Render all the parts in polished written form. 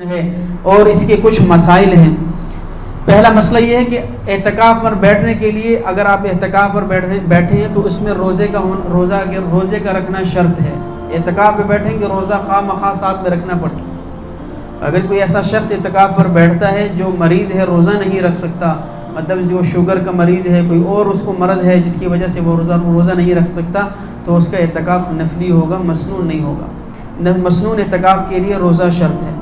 ہے اور اس کے کچھ مسائل ہیں۔ پہلا مسئلہ یہ ہے کہ اعتکاف پر بیٹھنے کے لیے اگر آپ اعتکاف پر بیٹھے ہیں تو اس میں روزے کا رکھنا شرط ہے۔ اعتکاف پہ بیٹھیں گے روزہ خواہ مخواہ ساتھ میں رکھنا پڑتا ہے۔ اگر کوئی ایسا شخص اعتکاف پر بیٹھتا ہے جو مریض ہے، روزہ نہیں رکھ سکتا، مطلب جو شوگر کا مریض ہے، کوئی اور اس کو مرض ہے جس کی وجہ سے وہ روزہ نہیں رکھ سکتا، تو اس کا اعتکاف نفلی ہوگا، مسنون نہیں ہوگا۔ مسنون اعتکاف کے لیے روزہ شرط ہے۔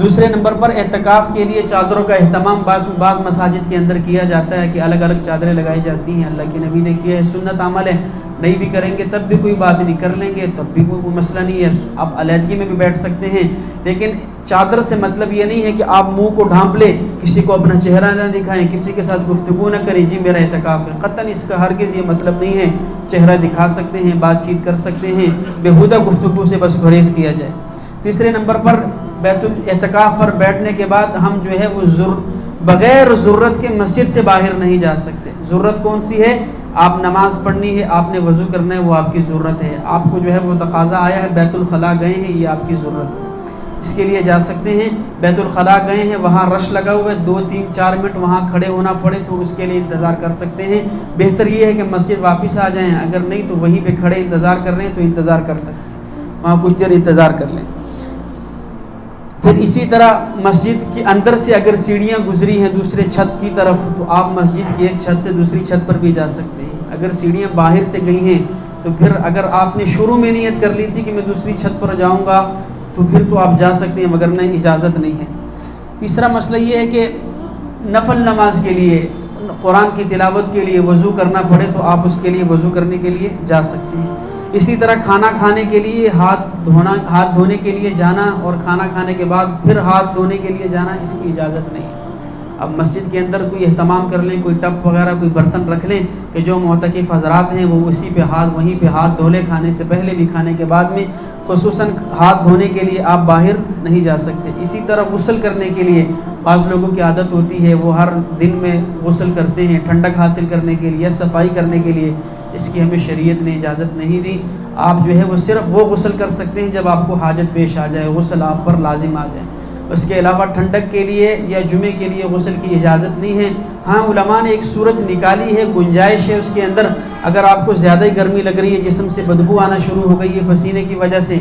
دوسرے نمبر پر اعتکاف کے لیے چادروں کا اہتمام بعض مساجد کے اندر کیا جاتا ہے کہ الگ الگ چادریں لگائی جاتی ہیں، اللہ کے نبی نے کیا ہے، سنت عمل ہے، نہیں بھی کریں گے تب بھی کوئی بات نہیں، کر لیں گے تب بھی کوئی مسئلہ نہیں ہے، آپ علیحدگی میں بھی بیٹھ سکتے ہیں۔ لیکن چادر سے مطلب یہ نہیں ہے کہ آپ منہ کو ڈھانپ لیں، کسی کو اپنا چہرہ نہ دکھائیں، کسی کے ساتھ گفتگو نہ کریں، جی میرا اعتکاف ہے، قطعاً اس کا ہرگز یہ مطلب نہیں ہے۔ چہرہ دکھا سکتے ہیں، بات چیت کر سکتے ہیں، بیہودہ گفتگو سے بس پرہیز کیا جائے۔ تیسرے نمبر پر بیت الاعتکاف پر بیٹھنے کے بعد ہم جو ہے وہ بغیر ضرورت کے مسجد سے باہر نہیں جا سکتے۔ ضرورت کون سی ہے؟ آپ نماز پڑھنی ہے، آپ نے وضو کرنا ہے، وہ آپ کی ضرورت ہے۔ آپ کو جو ہے وہ تقاضا آیا ہے، بیت الخلاء گئے ہیں، یہ آپ کی ضرورت ہے، اس کے لیے جا سکتے ہیں۔ بیت الخلاء گئے ہیں، وہاں رش لگا ہوا ہے، 2 3 4 منٹ وہاں کھڑے ہونا پڑے تو اس کے لیے انتظار کر سکتے ہیں۔ بہتر یہ ہے کہ مسجد واپس آ جائیں، اگر نہیں تو وہیں پہ کھڑے انتظار کر رہے ہیں تو انتظار کر سکتے ہیں، وہاں کچھ دیر انتظار کر لیں۔ پھر اسی طرح مسجد کے اندر سے اگر سیڑھیاں گزری ہیں دوسرے چھت کی طرف تو آپ مسجد کی ایک چھت سے دوسری چھت پر بھی جا سکتے ہیں۔ اگر سیڑھیاں باہر سے گئی ہیں تو پھر اگر آپ نے شروع میں نیت کر لی تھی کہ میں دوسری چھت پر جاؤں گا تو پھر تو آپ جا سکتے ہیں، مگر نہیں، اجازت نہیں ہے۔ تیسرا مسئلہ یہ ہے کہ نفل نماز کے لیے، قرآن کی تلاوت کے لیے وضو کرنا پڑے تو آپ اس کے لیے وضو کرنے کے لیے جا سکتے ہیں۔ اسی طرح کھانا کھانے کے لیے ہاتھ دھونے کے لیے جانا اور کھانا کھانے کے بعد پھر ہاتھ دھونے کے لیے جانا، اس کی اجازت نہیں ہے۔ اب مسجد کے اندر کوئی اہتمام کر لیں، کوئی ٹب وغیرہ کوئی برتن رکھ لیں کہ جو معتکف حضرات ہیں وہ وہیں پہ ہاتھ دھو لیں، کھانے سے پہلے بھی کھانے کے بعد میں۔ خصوصاً ہاتھ دھونے کے لیے آپ باہر نہیں جا سکتے۔ اسی طرح غسل کرنے کے لیے بعض لوگوں کی عادت ہوتی ہے وہ ہر دن میں غسل کرتے ہیں ٹھنڈک حاصل کرنے کے لیے، صفائی کرنے کے لیے، اس کی ہمیں شریعت نے اجازت نہیں دی۔ آپ جو ہے وہ صرف وہ غسل کر سکتے ہیں جب آپ کو حاجت پیش آ جائے، غسل آپ پر لازم آ جائے۔ اس کے علاوہ ٹھنڈک کے لیے یا جمعے کے لیے غسل کی اجازت نہیں ہے۔ ہاں علماء نے ایک صورت نکالی ہے، گنجائش ہے اس کے اندر، اگر آپ کو زیادہ ہی گرمی لگ رہی ہے، جسم سے بدبو آنا شروع ہو گئی ہے پسینے کی وجہ سے،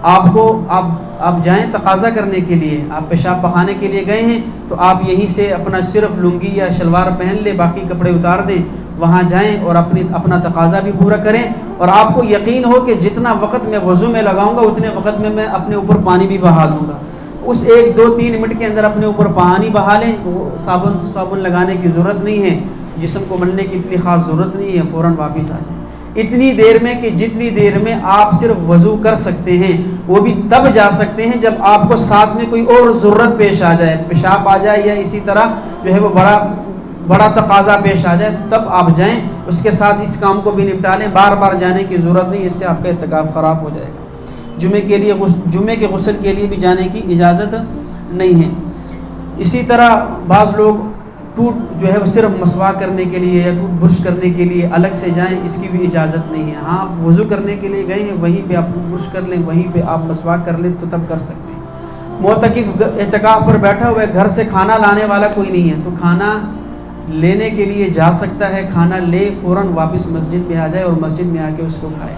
آپ جائیں تقاضا کرنے کے لیے، آپ پیشاب پخانے کے لیے گئے ہیں تو آپ یہیں سے اپنا صرف لنگی یا شلوار پہن لیں، باقی کپڑے اتار دیں، وہاں جائیں اور اپنا تقاضا بھی پورا کریں۔ اور آپ کو یقین ہو کہ جتنا وقت میں وضو میں لگاؤں گا اتنے وقت میں میں اپنے اوپر پانی بھی بہا دوں گا، اس 1 2 3 منٹ کے اندر اپنے اوپر پانی بہا لیں، صابن لگانے کی ضرورت نہیں ہے، جسم کو ملنے کی اتنی خاص ضرورت نہیں ہے، فوراً واپس آ جائیں۔ اتنی دیر میں کہ جتنی دیر میں آپ صرف وضو کر سکتے ہیں، وہ بھی تب جا سکتے ہیں جب آپ کو ساتھ میں کوئی اور ضرورت پیش آ جائے، پیشاب آ جائے یا اسی طرح جو ہے وہ بڑا تقاضا پیش آ جائے تب آپ جائیں، اس کے ساتھ اس کام کو بھی نپٹا لیں، بار بار جانے کی ضرورت نہیں، اس سے آپ کا اعتکاف خراب ہو جائے گا۔ جمعے کے غسل کے لیے بھی جانے کی اجازت نہیں ہے۔ اسی طرح بعض لوگ جو ہے وہ صرف مسواک کرنے کے لیے یا ٹوٹ برش کرنے کے لیے الگ سے جائیں، اس کی بھی اجازت نہیں ہے۔ ہاں وضو کرنے کے لیے گئے ہیں، وہیں پہ آپ ٹوٹ برش کر لیں، وہیں پہ آپ مسواک کر لیں تو تب کر سکتے ہیں۔ معتکف اعتکاف پر بیٹھا ہوا ہے، گھر سے کھانا لانے والا کوئی نہیں ہے تو کھانا لینے کے لیے جا سکتا ہے، کھانا لے فوراً واپس مسجد میں آ جائے اور مسجد میں آ کے اس کو کھائے۔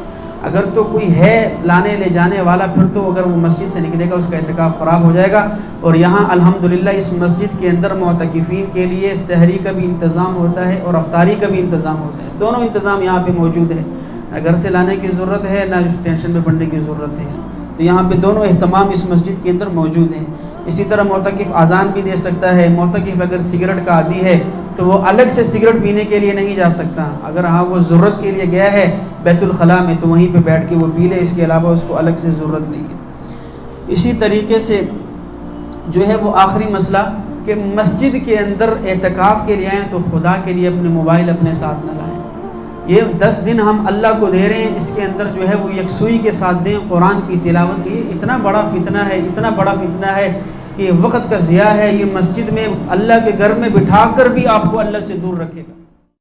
اگر تو کوئی ہے لانے لے جانے والا پھر تو اگر وہ مسجد سے نکلے گا اس کا اعتکاف خراب ہو جائے گا۔ اور یہاں الحمدللہ اس مسجد کے اندر معتکفین کے لیے سحری کا بھی انتظام ہوتا ہے اور افطاری کا بھی انتظام ہوتا ہے، دونوں انتظام یہاں پہ موجود ہے، نہ گھر سے لانے کی ضرورت ہے نہ اس ٹینشن میں پڑنے کی ضرورت ہے، تو یہاں پہ دونوں اہتمام اس مسجد کے اندر موجود ہیں۔ اسی طرح معتکف اذان بھی دے سکتا ہے۔ معتکف اگر سگریٹ کا عادی ہے تو وہ الگ سے سگریٹ پینے کے لیے نہیں جا سکتا، اگر ہاں وہ ضرورت کے لیے گیا ہے بیت الخلاء میں تو وہیں پہ بیٹھ کے وہ پی لے، اس کے علاوہ اس کو الگ سے ضرورت نہیں ہے۔ اسی طریقے سے جو ہے وہ آخری مسئلہ کہ مسجد کے اندر اعتکاف کے لیے آئیں تو خدا کے لیے اپنے موبائل اپنے ساتھ نہ لائیں۔ یہ 10 دن ہم اللہ کو دے رہے ہیں، اس کے اندر جو ہے وہ یکسوئی کے ساتھ دیں، قرآن کی تلاوت کی۔ اتنا بڑا فتنہ ہے کہ وقت کا ضیاع ہے، یہ مسجد میں اللہ کے گھر میں بٹھا کر بھی آپ کو اللہ سے دور رکھے گا۔